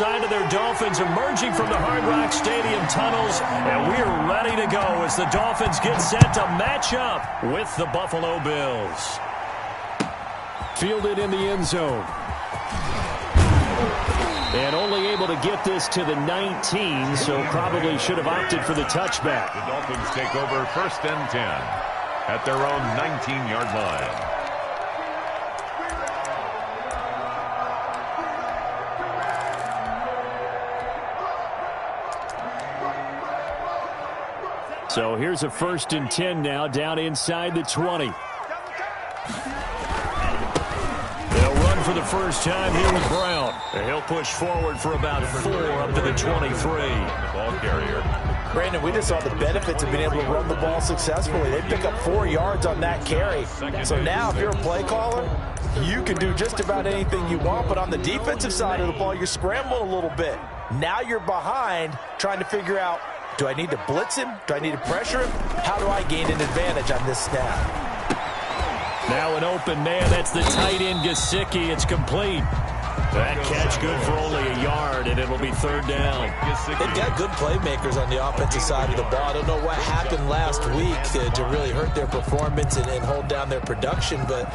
side of their Dolphins emerging from the Hard Rock Stadium tunnels, and we are ready to go as the Dolphins get set to match up with the Buffalo Bills. Fielded in the end zone. And only able to get this to the 19, so probably should have opted for the touchback. The Dolphins take over 1st and 10 at their own 19-yard line. So here's a 1st and 10 now, down inside the 20. They'll run for the first time here with Brown. And he'll push forward for about 4 up to the 23. The ball carrier. Brandon, we just saw the benefits of being able to run the ball successfully. They pick up 4 yards on that carry. So now if you're a play caller, you can do just about anything you want. But on the defensive side of the ball, you're scrambling a little bit. Now you're behind trying to figure out, do I need to blitz him? Do I need to pressure him? How do I gain an advantage on this snap? Now an open man. That's the tight end, Gesicki. It's complete. That catch good for only a yard, and it'll be 3rd down. They've got good playmakers on the offensive side of the ball. I don't know what happened last week to really hurt their performance and hold down their production, but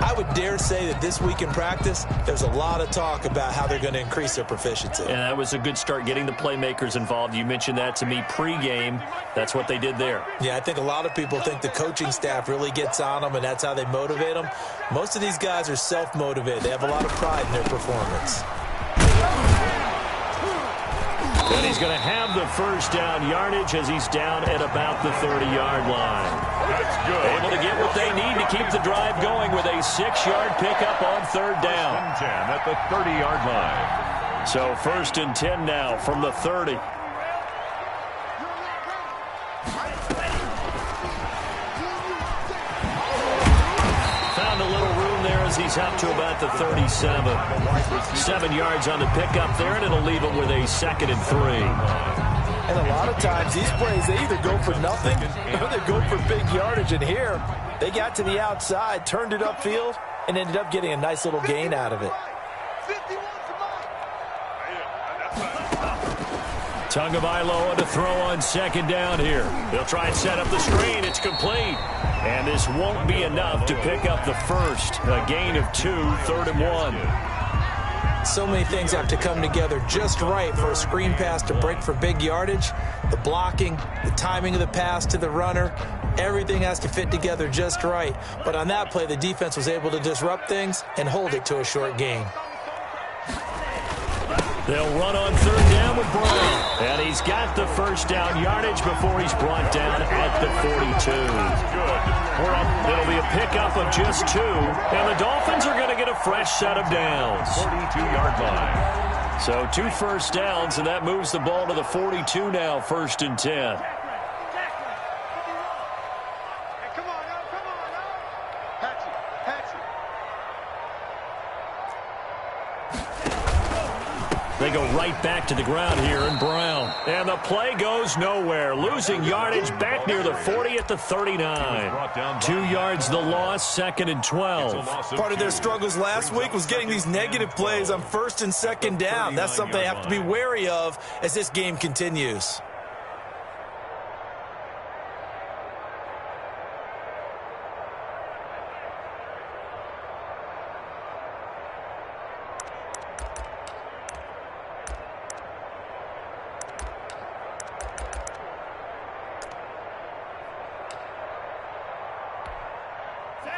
I would dare say that this week in practice, there's a lot of talk about how they're going to increase their proficiency. And that was a good start, getting the playmakers involved. You mentioned that to me pregame. That's what they did there. Yeah, I think a lot of people think the coaching staff really gets on them, and that's how they motivate them. Most of these guys are self-motivated. They have a lot of pride in their performance. And he's going to have the first down yardage as he's down at about the 30-yard line. That's good. Able to get what they need to keep the drive going with a 6-yard pickup on 3rd down. 10 at the 30-yard line. So 1st and 10 now from the 30. Found a little room there as he's up to about the 37. 7 yards on the pickup there, and it'll leave him with a 2nd and 3. And a lot of times, these plays, they either go for nothing or they go for big yardage. And here, they got to the outside, turned it upfield, and ended up getting a nice little gain out of it. Tagovailoa to throw on 2nd down here. They'll try and set up the screen. It's complete. And this won't be enough to pick up the first. A gain of 2, 3rd and 1. So many things have to come together just right for a screen pass to break for big yardage. The blocking, the timing of the pass to the runner, everything has to fit together just right. But on that play, the defense was able to disrupt things and hold it to a short gain. They'll run on 3rd down with Brown. And he's got the first down yardage before he's brought down at the 42. It'll be a pickup of just 2. And the Dolphins are going to get a fresh set of downs. 42-yard line. So 2 first downs, and that moves the ball to the 42 now, 1st and 10. They go right back to the ground here in Brown. And the play goes nowhere. Losing yardage back near the 40 at the 39. 2 yards the loss, 2nd and 12. Part of their struggles last week was getting these negative plays on 1st and 2nd down. That's something they have to be wary of as this game continues.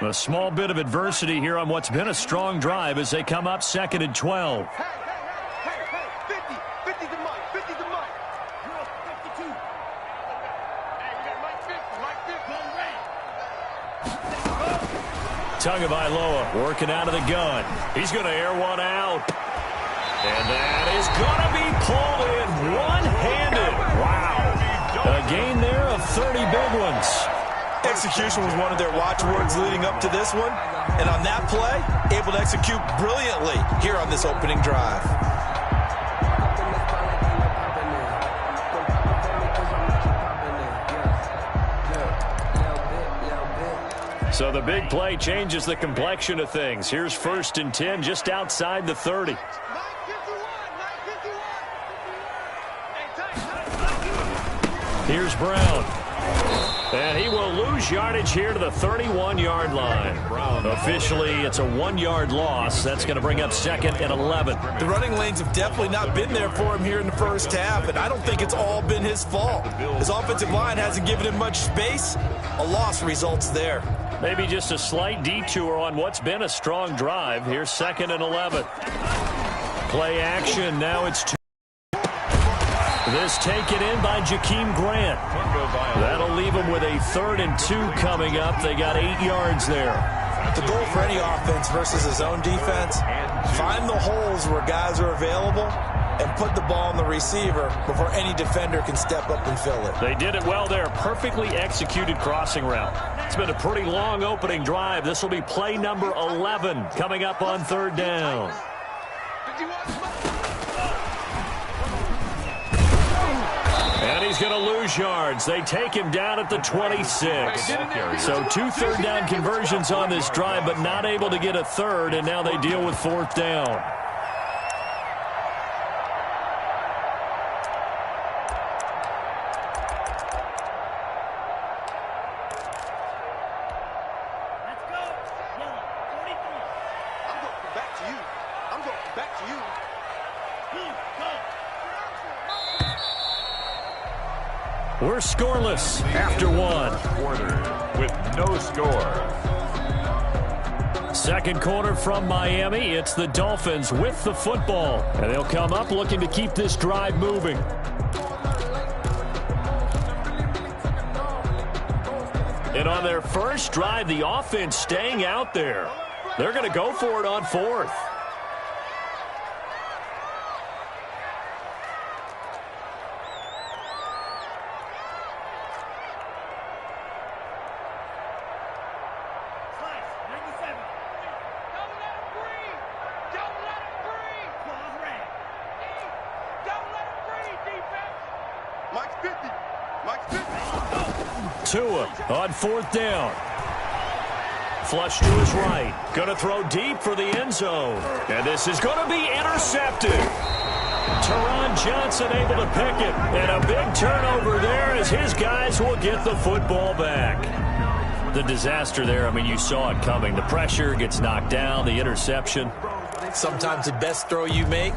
A small bit of adversity here on what's been a strong drive as they come up 2nd and 12. Tagovailoa working out of the gun. He's going to air one out. And that is going to be pulled in one-handed. Wow. A gain there of 30 big ones. Execution was one of their watchwords leading up to this one. And on that play, able to execute brilliantly here on this opening drive. So the big play changes the complexion of things. Here's 1st and 10 just outside the 30. Here's Brown. And he will lose yardage here to the 31-yard line. Officially, it's a 1-yard loss. That's going to bring up 2nd and 11. The running lanes have definitely not been there for him here in the first half, and I don't think it's all been his fault. His offensive line hasn't given him much space. A loss results there. Maybe just a slight detour on what's been a strong drive. Here's 2nd and 11. Play action. Now it's 2. This taken in by Jakeem Grant. That'll leave them with a 3rd and 2 coming up. They got 8 yards there. The goal for any offense versus his own defense, find the holes where guys are available and put the ball on the receiver before any defender can step up and fill it. They did it well there. Perfectly executed crossing route. It's been a pretty long opening drive. This will be play number 11 coming up on 3rd down. And he's going to lose yards. They take him down at the 26. So 2 third-down conversions on this drive, but not able to get a third, and now they deal with 4th down. We're scoreless after 1. Quarter with no score. Second quarter from Miami. It's the Dolphins with the football. And they'll come up looking to keep this drive moving. And on their first drive, the offense staying out there. They're going to go for it on 4th. Tua on 4th down. Flush to his right. Going to throw deep for the end zone. And this is going to be intercepted. Teron Johnson able to pick it. And a big turnover there as his guys will get the football back. The disaster there, I mean, you saw it coming. The pressure gets knocked down, the interception. Sometimes the best throw you make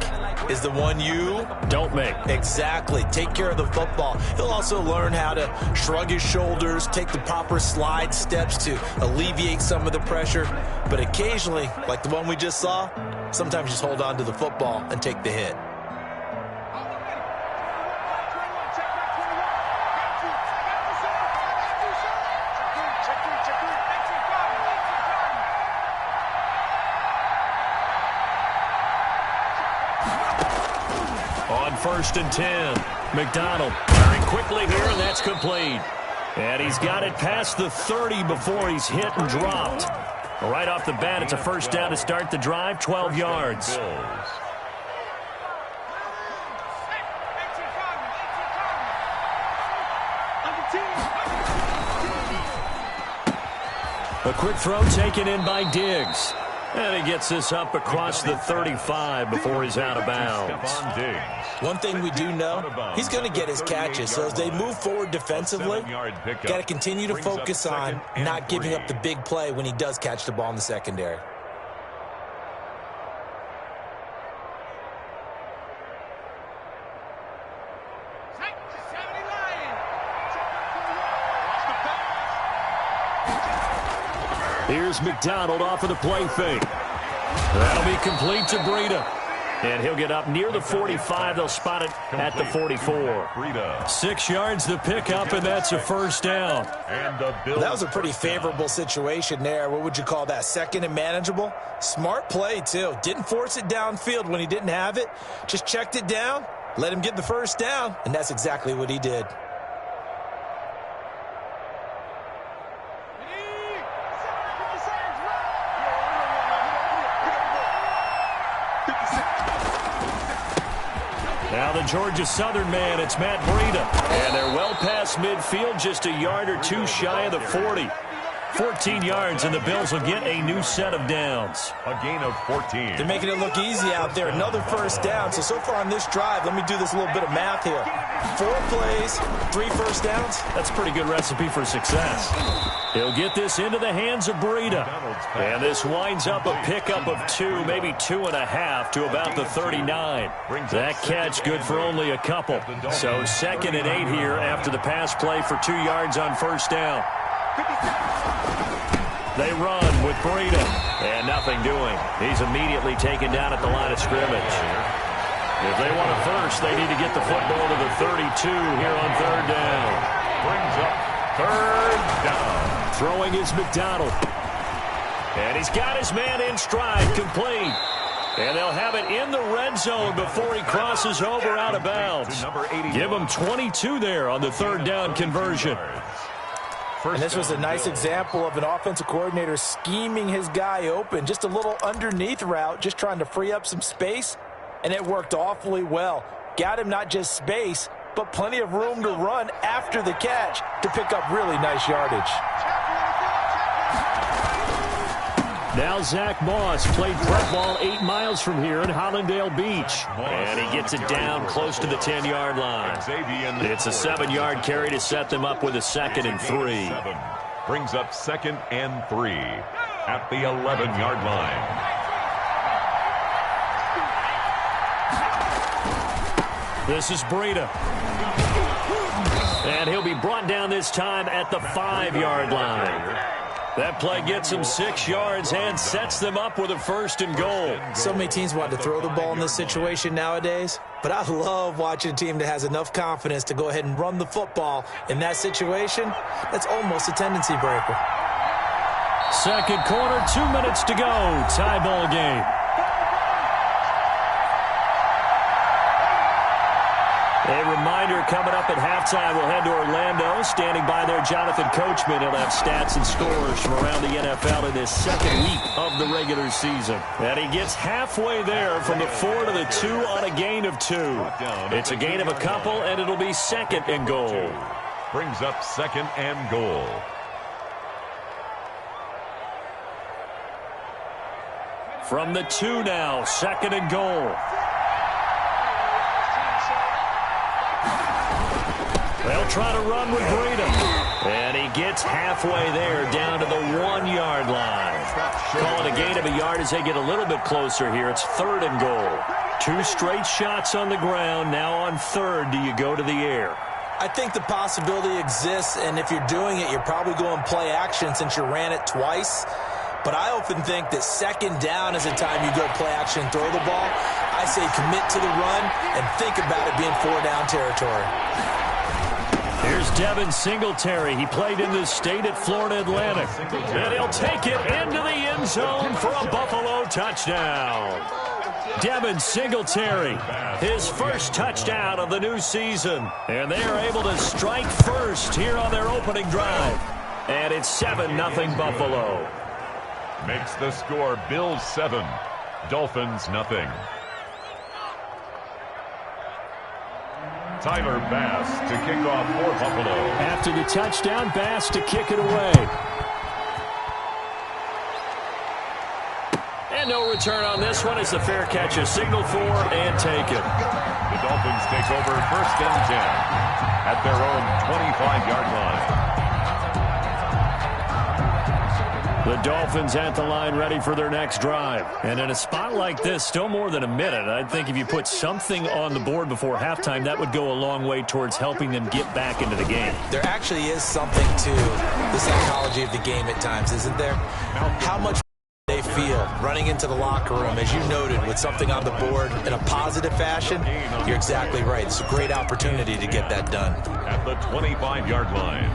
is the one you don't make. Exactly. Take care of the football. He'll also learn how to shrug his shoulders, take the proper slide steps to alleviate some of the pressure. But occasionally, like the one we just saw, sometimes just hold on to the football and take the hit. On 1st and 10, McDonald firing quickly here, and that's complete. And he's got it past the 30 before he's hit and dropped. Right off the bat, it's a 1st down to start the drive, 12 yards. A quick throw taken in by Diggs. And he gets this up across the 35 before he's out of bounds. One thing we do know, he's going to get his catches. So as they move forward defensively, got to continue to focus on not giving up the big play when he does catch the ball in the secondary. Here's McDonald off of the play fake. That'll be complete to Breida. And he'll get up near the 45. They'll spot it at the 44. 6 yards to pick up, and that's a 1st down. That was a pretty favorable situation there. What would you call that? 2nd and manageable? Smart play, too. Didn't force it downfield when he didn't have it. Just checked it down, let him get the 1st down, and that's exactly what he did. Now the Georgia Southern man, it's Matt Breida. And they're well past midfield, just a yard or two shy of the 40. 14 yards, and the Bills will get a new set of downs. A gain of 14. They're making it look easy out there. Another first down. So far on this drive, let me do this little bit of math here. 4 plays, 3 first downs. That's a pretty good recipe for success. He'll get this into the hands of Breida. And this winds up a pickup of 2, maybe 2.5 to about the 39. That catch good for only a couple. So 2nd and 8 here after the pass play for 2 yards on first down. They run with Breida, and nothing doing. He's immediately taken down at the line of scrimmage. If they want a first, they need to get the football to the 32 here on 3rd down. Brings up 3rd down. Throwing is McDonald. And he's got his man in stride, complete. And they'll have it in the red zone before he crosses over out of bounds. Give him 22 there on the 3rd down conversion. And this was a nice example of an offensive coordinator scheming his guy open. Just a little underneath route, just trying to free up some space, and it worked awfully well. Got him not just space, but plenty of room to run after the catch to pick up really nice yardage. Now Zach Moss played prep ball 8 miles from here in Hollandale Beach. And he gets it down close to the 10-yard line. It's a 7-yard carry to set them up with a 2nd and 3. Brings up 2nd and 3 at the 11-yard line. This is Breida. And he'll be brought down this time at the 5-yard line. That play gets them 6 yards and sets them up with a 1st and goal. So many teams want to throw the ball in this situation nowadays, but I love watching a team that has enough confidence to go ahead and run the football. In that situation, that's almost a tendency breaker. 2nd quarter, 2 minutes to go. Tie ball game. A reminder coming up at halftime, we'll head to Orlando. Standing by there, Jonathan Coachman. He'll have stats and scores from around the NFL in this 2nd week of the regular season. And he gets halfway there from the 4 to the 2 on a gain of 2. It's a gain of a couple, and it'll be 2nd and goal. Brings up 2nd and goal. From the 2 now, 2nd and goal. They'll try to run with Breida. And he gets halfway there down to the 1-yard line. Call it a gain of a yard as they get a little bit closer here. It's 3rd and goal. 2 straight shots on the ground. Now on 3rd, do you go to the air? I think the possibility exists, and if you're doing it, you're probably going play action since you ran it twice. But I often think that 2nd down is the time you go play action and throw the ball. I say commit to the run and think about it being 4-down territory. Here's Devin Singletary. He played in this state at Florida Atlantic. And he'll take it into the end zone for a Buffalo touchdown. Devin Singletary, his first touchdown of the new season. And they are able to strike first here on their opening drive. And it's 7-0 Buffalo. Makes the score Bills 7, Dolphins nothing. Tyler Bass to kick off for Buffalo. After the touchdown, Bass to kick it away. And no return on this one. It's a fair catch, a signal for and taken. The Dolphins take over 1st and 10 at their own 25-yard line. The Dolphins at the line ready for their next drive. And in a spot like this, still more than a minute, I think if you put something on the board before halftime, that would go a long way towards helping them get back into the game. There actually is something to the psychology of the game at times, isn't there? How much they feel running into the locker room, as you noted, with something on the board in a positive fashion. You're exactly right. It's a great opportunity to get that done. At the 25-yard line.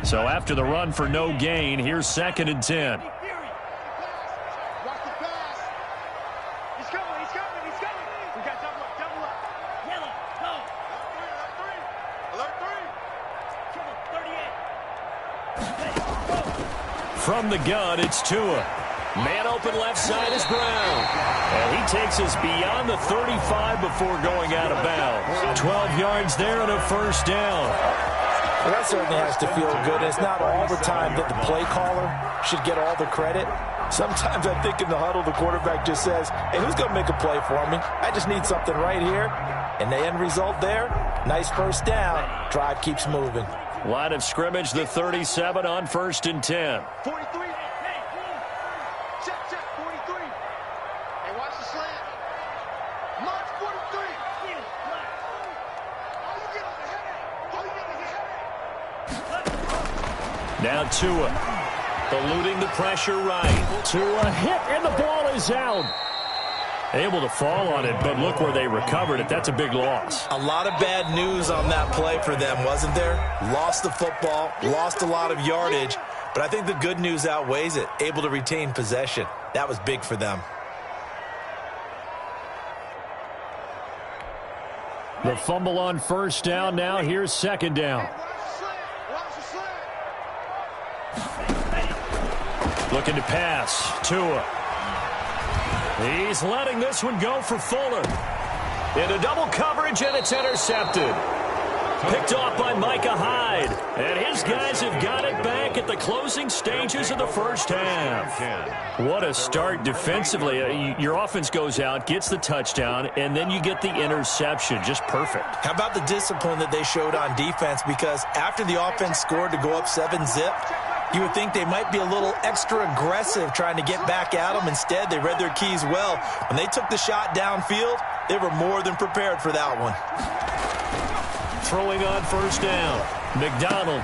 So after the run for no gain, here's 2nd and 10. From the gun, it's Tua. Man open left side is Brown. And he takes us beyond the 35 before going out of bounds. 12 yards there and a first down. Well, that certainly has to feel good. It's not all the time that the play caller should get all the credit. Sometimes I think in the huddle, the quarterback just says, hey, who's going to make a play for me? I just need something right here. And the end result there, nice first down. Drive keeps moving. Line of scrimmage, the 37 on 1st and 10. 43. Check, 43. Hey, watch the slant. March 43. Oh, you get on the head. Oh, you get on the head. Now Tua. Eluding the pressure right. Tua hit, and the ball is out. Able to fall on it, but look where they recovered it. That's a big loss. A lot of bad news on that play for them, wasn't there? Lost the football, lost a lot of yardage, but I think the good news outweighs it. Able to retain possession. That was big for them. The fumble on first down. Now here's second down. Looking to pass. Tua. He's letting this one go for Fuller. Into double coverage, and it's intercepted. Picked off by Micah Hyde. And his guys have got it back at the closing stages of the first half. What a start defensively. Your offense goes out, gets the touchdown, and then you get the interception. Just perfect. How about the discipline that they showed on defense? Because after the offense scored to go up 7-zip, you would think they might be a little extra aggressive trying to get back at them. Instead, they read their keys well. When they took the shot downfield, they were more than prepared for that one. Throwing on first down. McDonald.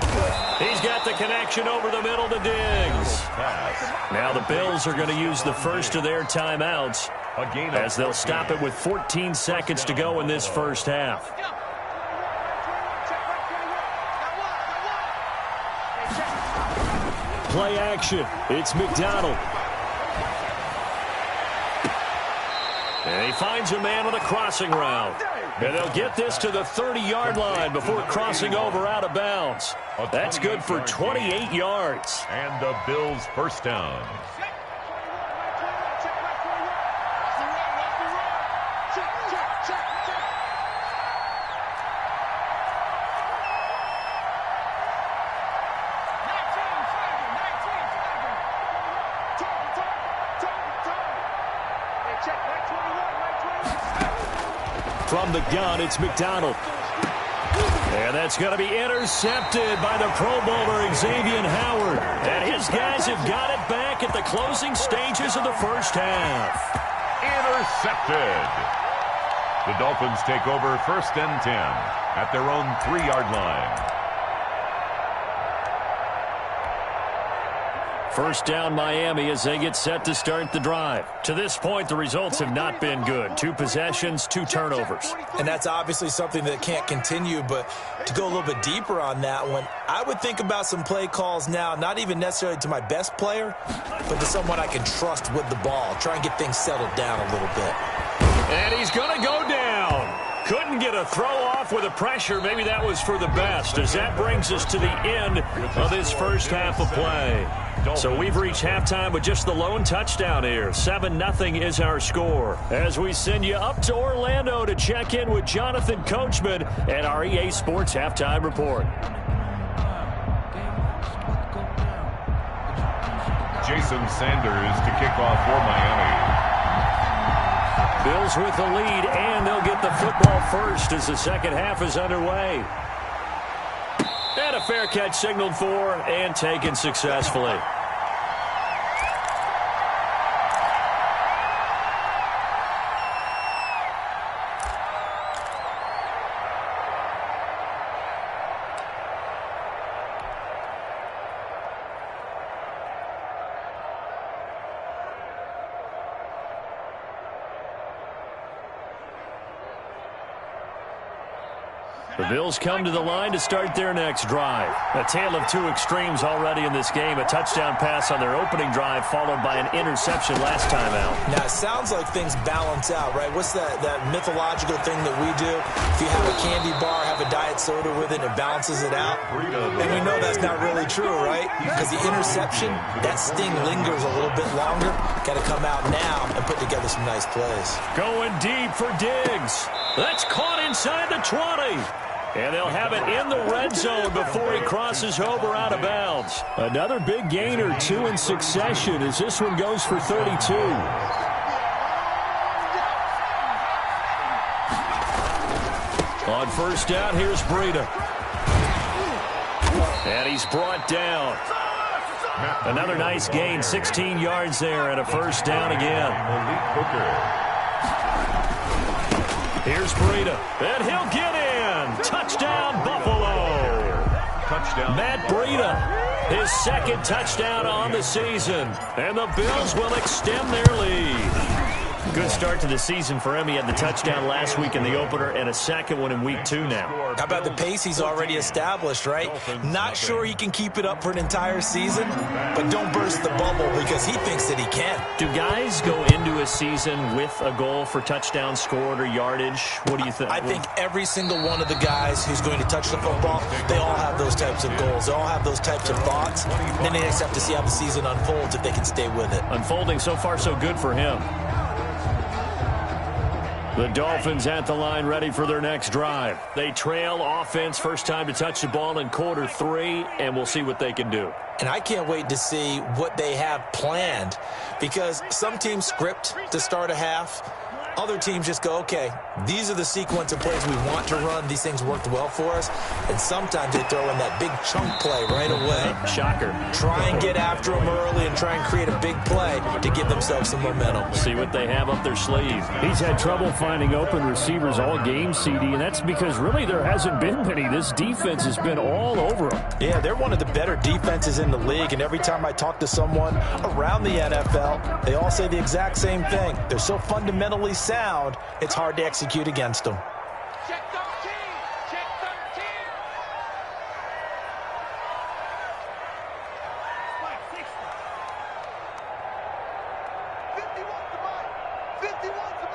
He's got the connection over the middle to Diggs. Now the Bills are going to use the first of their timeouts as they'll stop it with 14 seconds to go in this first half. Play action. It's McDonald. And he finds a man on the crossing route. And they'll get this to the 30-yard line before crossing over out of bounds. That's good for 28 yards. And the Bills first down. From the gun, it's McDonald. And that's going to be intercepted by the Pro Bowler Xavier Howard. And his guys have got it back at the closing stages of the first half. Intercepted. The Dolphins take over 1st and 10 at their own 3-yard line. First down, Miami, as they get set to start the drive. To this point, the results have not been good. 2 possessions, 2 turnovers. And that's obviously something that can't continue, but to go a little bit deeper on that one, I would think about some play calls now, not even necessarily to my best player, but to someone I can trust with the ball. Try and get things settled down a little bit. And he's going to go down. Couldn't get a throw off with the pressure. Maybe that was for the best, as that brings us to the end of this first half of play. So we've reached halftime with just the lone touchdown here. 7-0 is our score. As we send you up to Orlando to check in with Jonathan Coachman and our EA Sports Halftime Report. Jason Sanders to kick off for Miami. Bills with the lead, and they'll get the football first as the second half is underway. And a fair catch signaled for and taken successfully. The Bills come to the line to start their next drive. A tale of two extremes already in this game. A touchdown pass on their opening drive followed by an interception last time out. Now, it sounds like things balance out, right? What's that mythological thing that we do? If you have a candy bar, have a diet soda with it, and it balances it out. And we know that's not really true, right? Because the interception, that sting lingers a little bit longer. Got to come out now and put together some nice plays. Going deep for Diggs. That's caught inside the 20. And they'll have it in the red zone before he crosses over out of bounds. Another big gain or two in succession as this one goes for 32. On first down, here's Breida. And he's brought down. Another nice gain, 16 yards there and a first down again. Here's Breida, and he'll get in. Touchdown, Buffalo. Touchdown. Matt Breida, his second touchdown on the season. And the Bills will extend their lead. Good start to the season for him. He had the touchdown last week in the opener and a second one in week 2 now. How about the pace he's already established, right? Not sure he can keep it up for an entire season, but don't burst the bubble because he thinks that he can. Do guys go into a season with a goal for touchdown scored or yardage? What do you think? I think every single one of the guys who's going to touch the football, they all have those types of goals. They all have those types of thoughts. Then they just have to see how the season unfolds if they can stay with it. Unfolding so far so good for him. The Dolphins at the line ready for their next drive. They trail offense first time to touch the ball in quarter 3, and we'll see what they can do. And I can't wait to see what they have planned because some teams script to start a half. Other teams just go, okay, these are the sequence of plays we want to run. These things worked well for us. And sometimes they throw in that big chunk play right away. Shocker. Try and get after them early and try and create a big play to give themselves some momentum. See what they have up their sleeve. He's had trouble finding open receivers all game, CD, and that's because really there hasn't been many. This defense has been all over him. Yeah, they're one of the better defenses in the league, and every time I talk to someone around the NFL, they all say the exact same thing. They're so fundamentally sound, it's hard to execute against them. Check 13. Check 13. Mike, 60. 51's the mic. 51's the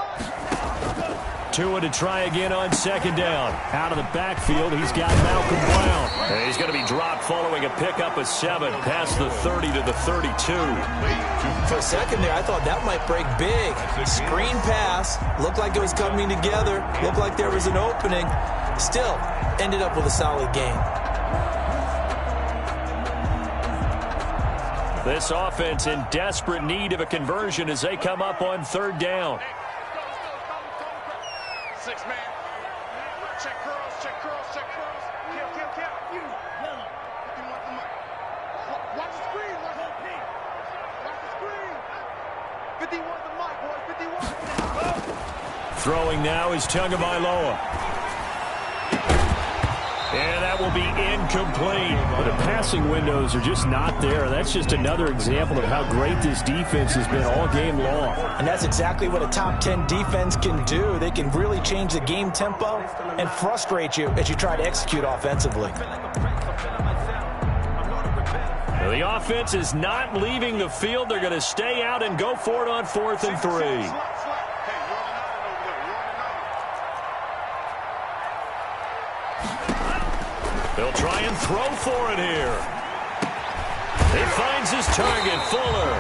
mic. Tua to try again on second down. Out of the backfield, he's got Malcolm Brown. And he's going to be dropped following a pickup of 7 past the 30 to the 32. For a second there, I thought that might break big. Screen pass. Looked like it was coming together. Looked like there was an opening. Still, ended up with a solid gain. This offense in desperate need of a conversion as they come up on third down. 6 man. Check curls, check curls, check curls. Kill. You. 51's the mic. Watch the screen. Watch the screen. 51's the mic, boys. 51. Throwing now is Tagovailoa. And that will be incomplete. The passing windows are just not there. That's just another example of how great this defense has been all game long. And that's exactly what a top 10 defense can do. They can really change the game tempo and frustrate you as you try to execute offensively. The offense is not leaving the field. They're going to stay out and go for it on 4th and 3. They'll try and throw for it here. He finds his target, Fuller.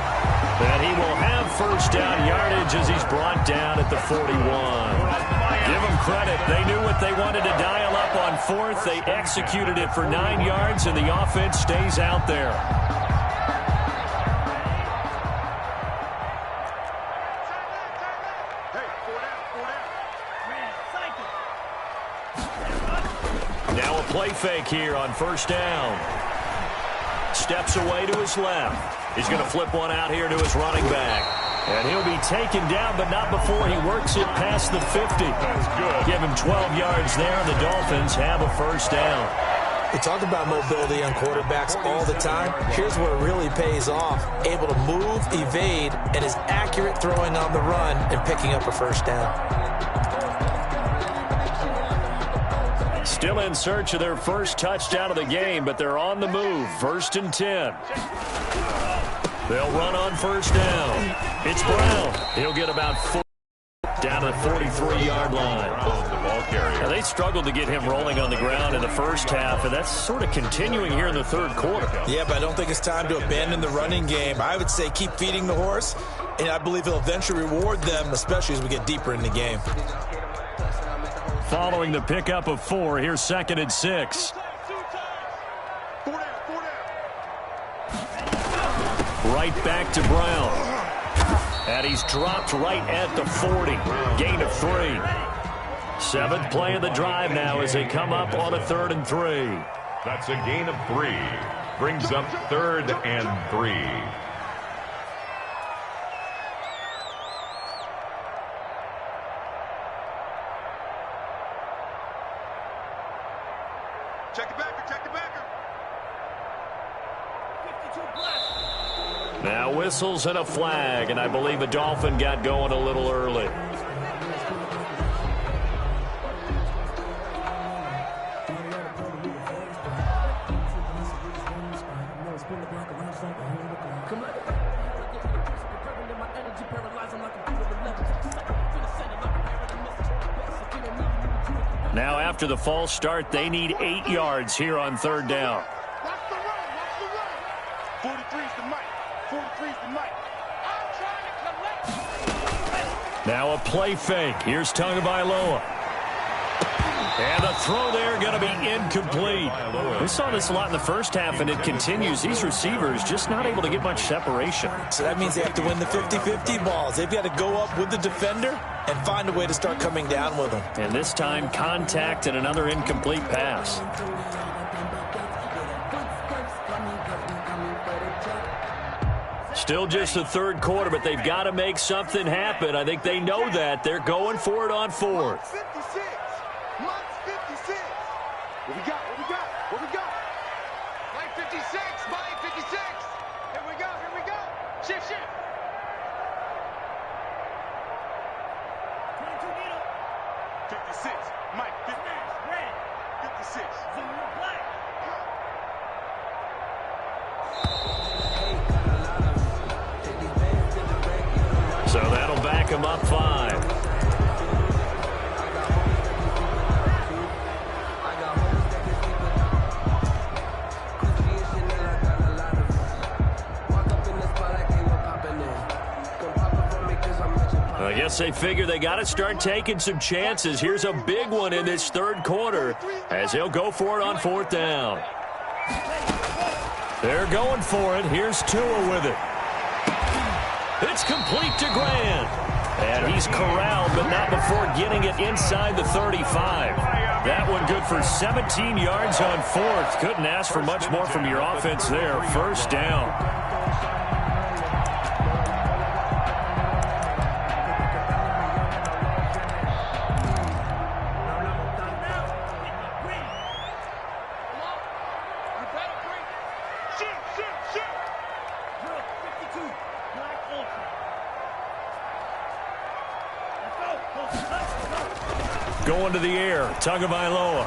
And he will have first down yardage as he's brought down at the 41. Give them credit. They knew what they wanted to dial up on 4th. They executed it for 9 yards, and the offense stays out there. Now a play fake here on first down. Steps away to his left. He's going to flip one out here to his running back. And he'll be taken down, but not before he works it past the 50. Give him 12 yards there, and the Dolphins have a first down. We talk about mobility on quarterbacks all the time. Here's where it really pays off. Able to move, evade, and is accurate throwing on the run and picking up a first down. Still in search of their first touchdown of the game, but they're on the move. 1st and 10. They'll run on 1st down. It's Brown. He'll get about 4 down to the 43-yard line. The ball carrier. Now, they struggled to get him rolling on the ground in the first half, and that's sort of continuing here in the 3rd quarter. Yeah, but I don't think it's time to abandon the running game. I would say keep feeding the horse, and I believe he'll eventually reward them, especially as we get deeper in the game. Following the pickup of 4, here's 2nd and 6. Right back to Brown. And he's dropped right at the 40. Gain of 3. 7th play of the drive now as they come up on a 3rd and 3. That's a gain of 3. Brings up 3rd and 3. Check the backer, check the backer. Now whistles and a flag, and I believe a Dolphin got going a little early. Now after the false start, they need 8 yards here on 3rd down. Watch the run, watch the run. 43's the mic, 43's the mic. I'm trying to collect. Now a play fake. Here's Tagovailoa. And the throw there going to be incomplete. We saw this a lot in the first half, and it continues. These receivers just not able to get much separation. So that means they have to win the 50-50 balls. They've got to go up with the defender and find a way to start coming down with them. And this time, contact and another incomplete pass. Still just the 3rd quarter, but they've got to make something happen. I think they know that. They're going for it on 4th. 56. Mike 56. What we got? What we got? What we got? Mike 56. Mike 56. Here we go. Here we go. Shift, shift. 56. Mike 56. Red. 56. Black. So that'll back them up 5. I guess they figure they got to start taking some chances. Here's a big one in this 3rd quarter as he'll go for it on 4th down. They're going for it. Here's Tua with it. It's complete to Grant. And he's corralled, but not before getting it inside the 35. That one good for 17 yards on 4th. Couldn't ask for much more from your offense there. 1st down. Going to the air, Tagovailoa.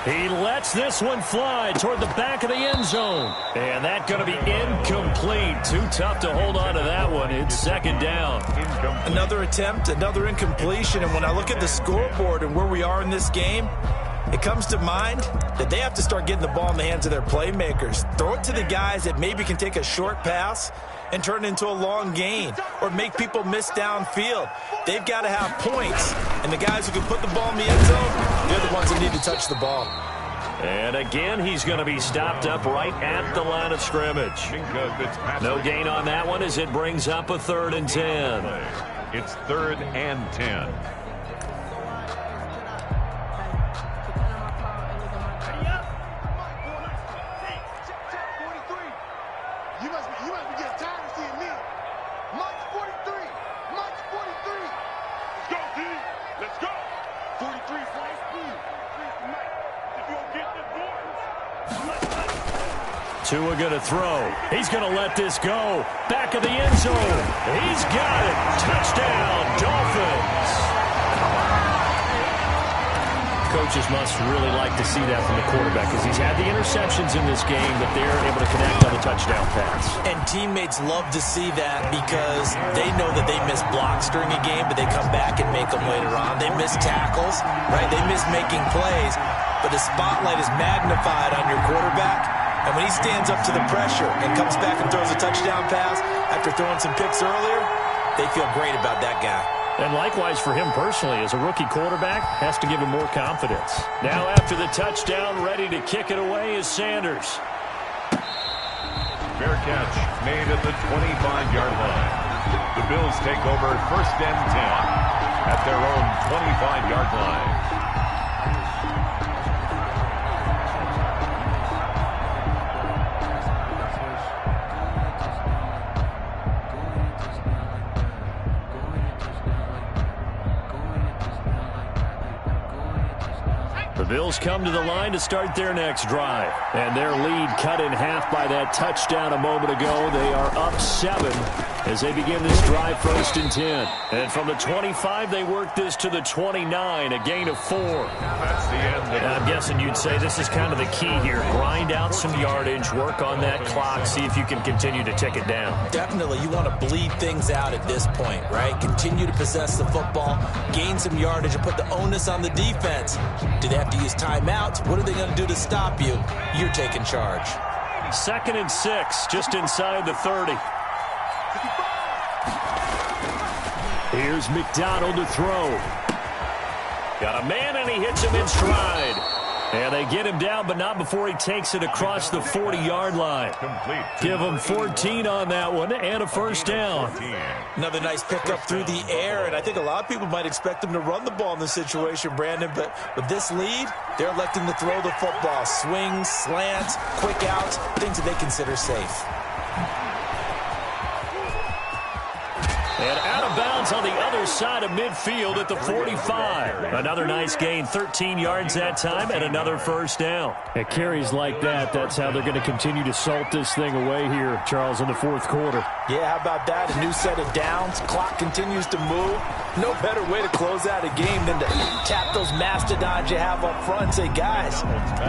He lets this one fly toward the back of the end zone. And that's going to be incomplete. Too tough to hold on to that one. It's 2nd down. Another attempt, another incompletion. And when I look at the scoreboard and where we are in this game, it comes to mind that they have to start getting the ball in the hands of their playmakers. Throw it to the guys that maybe can take a short pass and turn it into a long gain or make people miss downfield. They've got to have points. And the guys who can put the ball in the end zone, they're the ones that need to touch the ball. And again, he's going to be stopped up right at the line of scrimmage. No gain on that one as it brings up a 3rd and 10. It's 3rd and 10. You must be getting tired of seeing me. Mike's 43. Mike's 43. Let's go, D. Let's go. 43 flight speed. 43's the Mike. If you don't get the boards. Tua going to throw. He's going to let this go. Back of the end zone. He's got it. Touchdown, Dolphins. coaches must really like to see that from the quarterback because he's had the interceptions in this game, but they're able to connect on the touchdown pass. And teammates love to see that because they know that they miss blocks during a game, but they come back and make them later on. They miss tackles, right? They miss making plays, but the spotlight is magnified on your quarterback. And when he stands up to the pressure and comes back and throws a touchdown pass after throwing some picks earlier, they feel great about that guy. And likewise for him personally, as a rookie quarterback, has to give him more confidence. Now after the touchdown, ready to kick it away is Sanders. Fair catch made at the 25-yard line. The Bills take over 1st and 10 at their own 25-yard line. The Bills come to the line to start their next drive. And their lead cut in half by that touchdown a moment ago. They are up 7 as they begin this drive 1st and 10. And from the 25, they work this to the 29, a gain of 4. That's the end. And I'm guessing you'd say this is kind of the key here. Grind out some yardage, work on that clock, see if you can continue to tick it down. Definitely, you want to bleed things out at this point, right? Continue to possess the football, gain some yardage, and put the onus on the defense. Do they have to use timeouts? What are they going to do to stop you? You're taking charge. 2nd and 6, just inside the 30. Here's McDonald to throw. Got a man, and he hits him in stride. And they get him down, but not before he takes it across the 40-yard line. Complete. Give him 14 on that one and a 1st down. Another nice pickup through the air, and I think a lot of people might expect them to run the ball in this situation, Brandon, but with this lead, they're electing to throw the football. Swings, slants, quick outs, things that they consider safe. And out of bounds on the other side of midfield at the 45. Another nice gain, 13 yards that time, and another 1st down. At carries like that, that's how they're going to continue to salt this thing away here, Charles, in the 4th quarter. Yeah, how about that? A new set of downs. Clock continues to move. No better way to close out a game than to tap those mastodons you have up front and say, guys,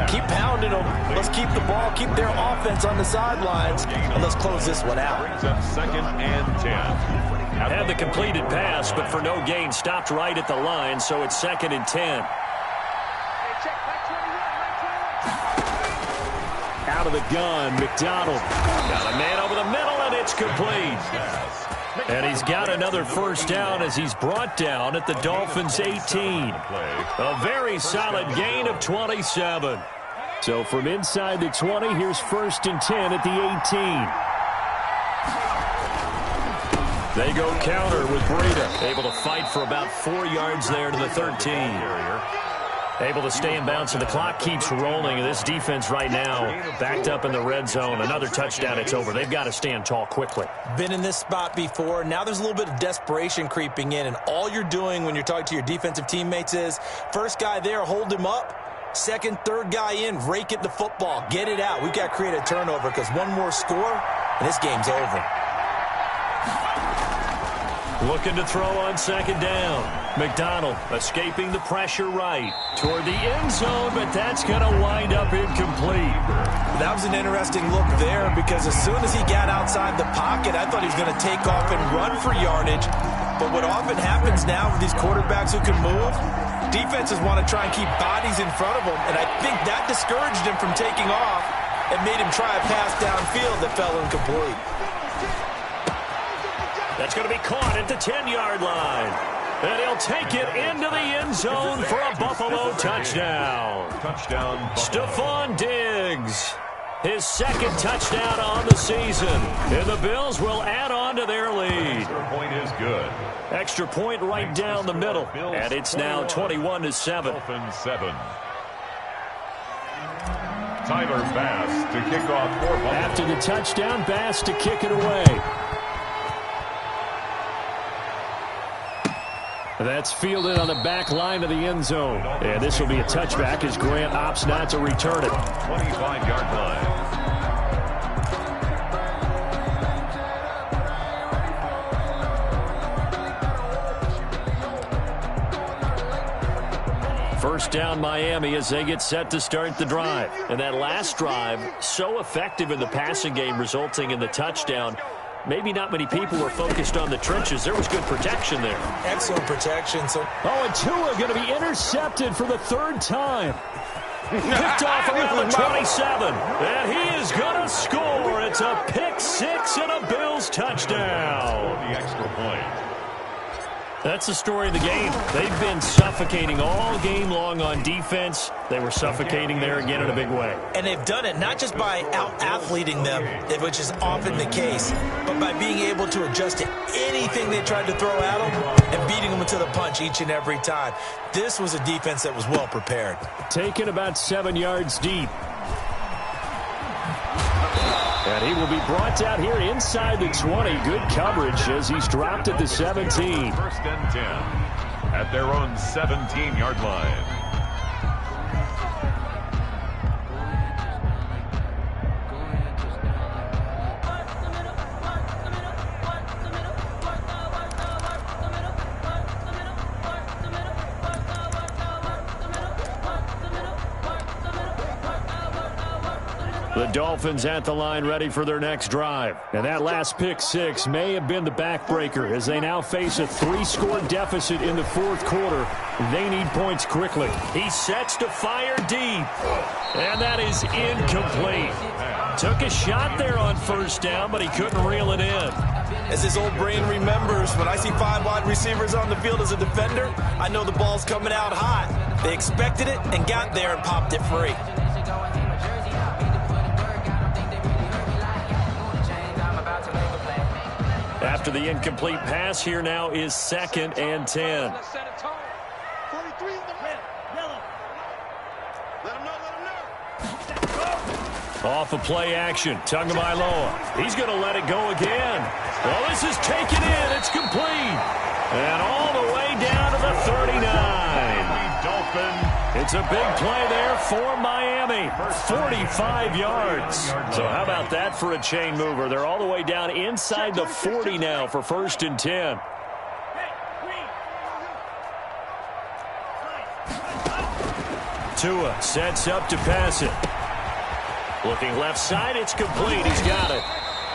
keep pounding them. Let's keep the ball, keep their offense on the sidelines, and let's close this one out. Brings up 2nd and 10. Had the completed pass, but for no gain, stopped right at the line, so it's 2nd and 10. Out of the gun, McDonald. Got a man over the middle, and it's complete. And he's got another 1st down as he's brought down at the Dolphins' 18. A very solid gain of 27. So from inside the 20, here's 1st and 10 at the 18. They go counter with Breida. Able to fight for about 4 yards there to the 13. Able to stay in bounds, and the clock keeps rolling. This defense right now backed up in the red zone. Another touchdown, it's over. They've got to stand tall quickly. Been in this spot before. Now there's a little bit of desperation creeping in, and all you're doing when you're talking to your defensive teammates is, first guy there, hold him up. Second, third guy in, rake it the football. Get it out. We've got to create a turnover because one more score, and this game's over. Looking to throw on 2nd down. McDonald escaping the pressure right toward the end zone, but that's going to wind up incomplete. That was an interesting look there because as soon as he got outside the pocket, I thought he was going to take off and run for yardage. But what often happens now with these quarterbacks who can move, defenses want to try and keep bodies in front of them, and I think that discouraged him from taking off and made him try a pass downfield that fell incomplete. That's going to be caught at the 10-yard line. And he'll take it into the end zone for a Buffalo touchdown. Touchdown, Buffalo. Stephon Diggs, his 2nd touchdown on the season. And the Bills will add on to their lead. Extra point is good. Extra point right down the middle. And it's now 21-7. Dolphins 7. Tyler Bass to kick off for Buffalo. After the touchdown, Bass to kick it away. That's fielded on the back line of the end zone. And this will be a touchback as Grant opts not to return it. 25-yard line. first down Miami as they get set to start the drive. And that last drive, so effective in the passing game, resulting in the touchdown. Maybe not many people were focused on the trenches. There was good protection there. Excellent protection. And Tua going to be intercepted for the third time. Picked off around the 27. And he is going to score. It's a pick six and a Bills touchdown. The extra point. That's the story of the game. They've been suffocating all game long on defense. They were suffocating there again in a big way. And they've done it not just by out-athleting them, which is often the case, but by being able to adjust to anything they tried to throw at them and beating them to the punch each and every time. This was a defense that was well prepared. Taken about 7 yards deep. And he will be brought down here inside the 20. Good coverage as he's dropped at the 17. First and 10 at their own 17-yard line. The Dolphins at the line ready for their next drive. And that last pick six may have been the backbreaker as they now face a 3-score deficit in the fourth quarter. They need points quickly. He sets to fire deep. And that is incomplete. Took a shot there on first down, but he couldn't reel it in. As his old brain remembers, when I see 5 wide receivers on the field as a defender, I know the ball's coming out hot. They expected it and got there and popped it free. After the incomplete pass, here now is 2nd and 10. Off of play action, Tagovailoa. He's going to let it go again. Well, this is taken in. It's complete. And all the way down to the 39. It's a big play there for Miami. 45 yards. So how about that for a chain mover? They're all the way down inside the 40 now for 1st and 10. Tua sets up to pass it. Looking left side, it's complete. He's got it.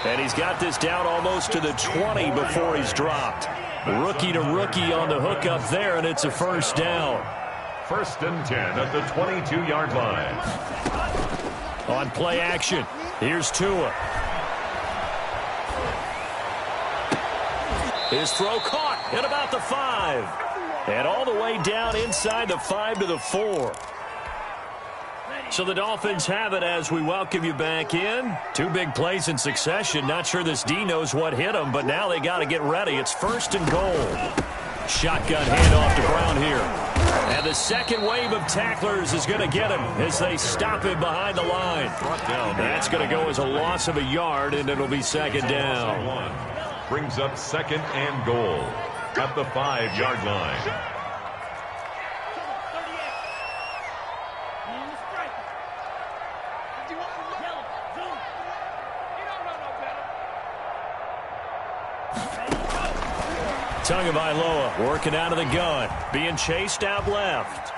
And he's got this down almost to the 20 before he's dropped. Rookie to rookie on the hookup there, and it's a first down. 1st and 10 at the 22-yard line. On play action, here's Tua. His throw caught at about the 5. And all the way down inside the 5 to the 4. So the Dolphins have it as we welcome you back in. 2 big plays in succession. Not sure this D knows what hit him, but now they got to get ready. It's 1st and goal. Shotgun handoff to Brown here. And the second wave of tacklers is going to get him as they stop him behind the line. That's going to go as a loss of a yard, and it'll be 2nd down. Brings up 2nd and goal at the 5-yard line. Tagovailoa working out of the gun, being chased out left.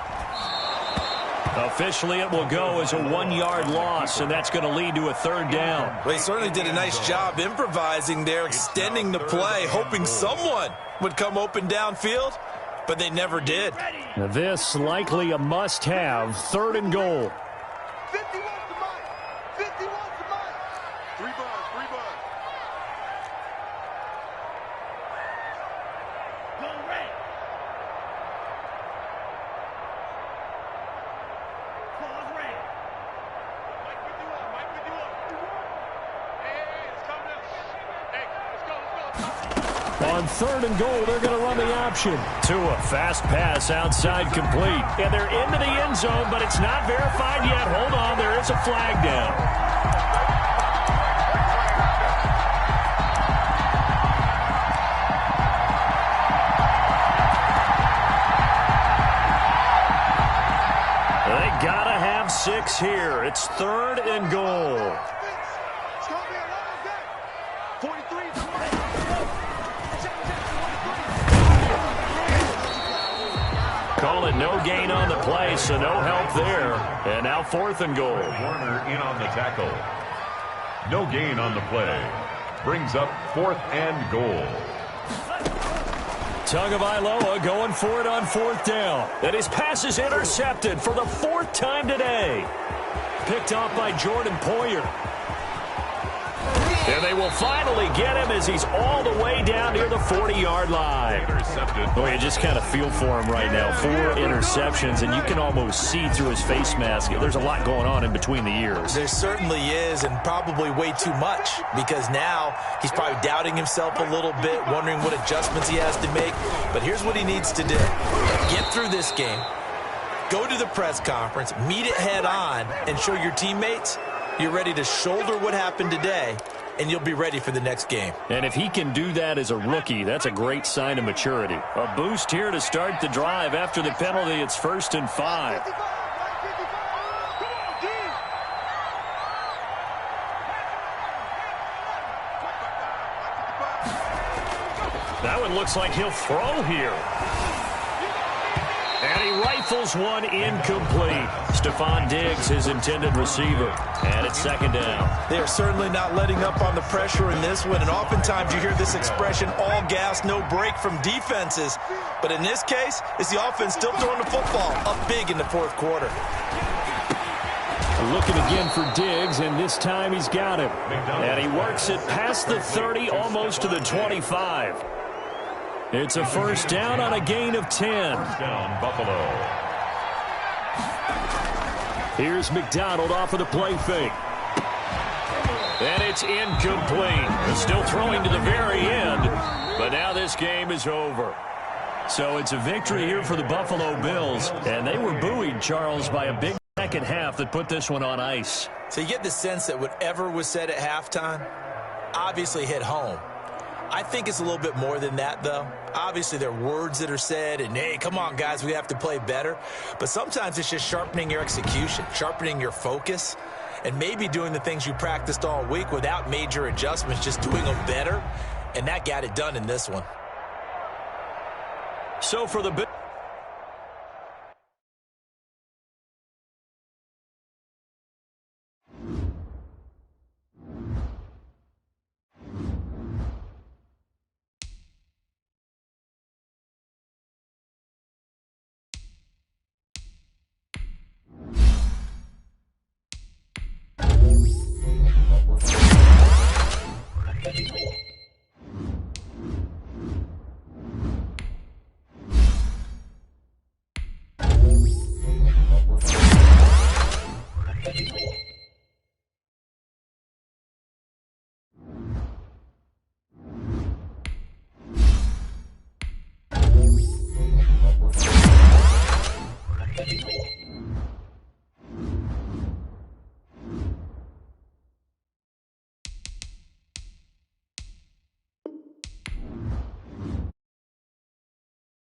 Officially, it will go as a 1-yard loss, and that's going to lead to a 3rd down. Well, he certainly did a nice job improvising there, extending the play, hoping someone would come open downfield, but they never did. Now this likely a must-have, 3rd and goal. 50 wants the mic. 50 wants the mic. 3 bucks, 3 bucks. Go red. Pause red. Mike, we do up. Mike, we do up. Hey, it's coming up. Hey, let's go. On 3rd and goal, they're going to run the option. Tua, fast pass outside complete. And they're into the end zone, but it's not verified yet. Hold on, there is a flag down. They got to have 6 here. It's 3rd and goal. It's going to be a long day. 43. call it no gain on the play, so no help there. And now 4th and goal. Warner in on the tackle. No gain on the play. Brings up 4th and goal. Tagovailoa going for it on 4th down. And his pass is intercepted for the 4th time today. Picked off by Jordan Poyer. And they will finally get him as he's all the way down near the 40-yard line. Intercepted. Boy, you just kind of feel for him right now. 4 interceptions, and you can almost see through his face mask. There's a lot going on in between the ears. There certainly is, and probably way too much, because now he's probably doubting himself a little bit, wondering what adjustments he has to make. But here's what he needs to do. Get through this game, go to the press conference, meet it head on, and show your teammates you're ready to shoulder what happened today, and you'll be ready for the next game. And if he can do that as a rookie, that's a great sign of maturity. A boost here to start the drive after the penalty. It's 1st and 5. That one looks like he'll throw here. And he rifles one incomplete. Stephon Diggs, his intended receiver. And it's 2nd down. They are certainly not letting up on the pressure in this one, and oftentimes you hear this expression, all gas, no break from defenses. But in this case, it's the offense still throwing the football up big in the 4th quarter. Looking again for Diggs, and this time he's got him. And he works it past the 30, almost to the 25. It's a 1st down on a gain of 10. 1st down, Buffalo. Here's McDonald off of the play fake. And it's incomplete. They're still throwing to the very end. But now this game is over. So it's a victory here for the Buffalo Bills. And they were buoyed, Charles, by a big second half that put this one on ice. So you get the sense that whatever was said at halftime obviously hit home. I think it's a little bit more than that, though. Obviously, there are words that are said, and, hey, come on, guys, we have to play better. But sometimes it's just sharpening your execution, sharpening your focus, and maybe doing the things you practiced all week without major adjustments, just doing them better. And that got it done in this one. So for the